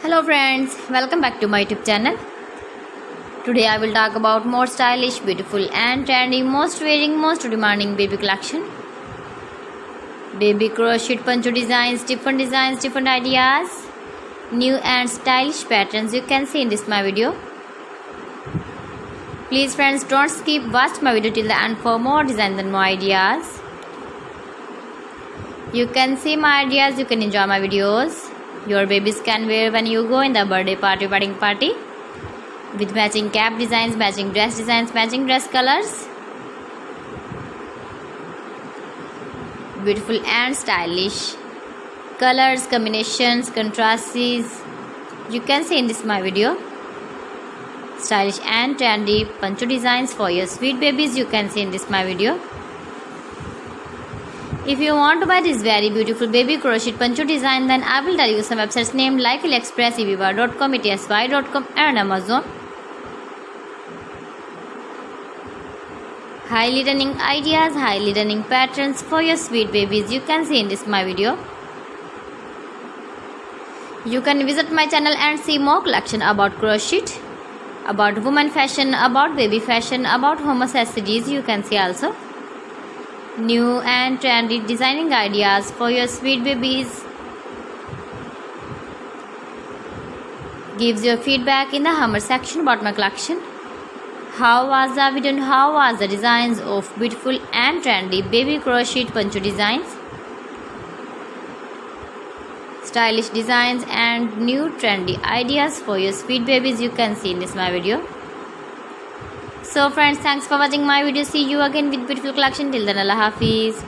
Hello friends, welcome back to my YouTube channel. Today I will talk about more stylish, beautiful and trendy, most wearing, most demanding baby collection. Baby crochet poncho designs, different ideas, new and stylish patterns you can see in this my video. Please friends, don't skip, watch my video till the end for more designs and more ideas. You can see my ideas, you can enjoy my videos. Your babies can wear when you go in the birthday party, wedding party, with matching cap designs, matching dress designs, matching dress colors. Beautiful and stylish colors, combinations, contrasts you can see in this my video. Stylish and trendy poncho designs for your sweet babies you can see in this my video. If you want to buy this very beautiful baby crochet poncho design, then I will tell you some websites named like AliExpress, eBay.com, etsy.com and Amazon. Highly running ideas, highly running patterns for your sweet babies you can see in this my video. You can visit my channel and see more collection about crochet, about woman fashion, about baby fashion, about home accessories you can see also. New and trendy designing ideas for your sweet babies. Gives your feedback in the comment section about my collection. How was the video and how was the designs of beautiful and trendy baby crochet poncho designs? Stylish designs and new trendy ideas for your sweet babies you can see in this my video. So friends, thanks for watching my video. See you again with beautiful collection. Till then, Allah Hafiz.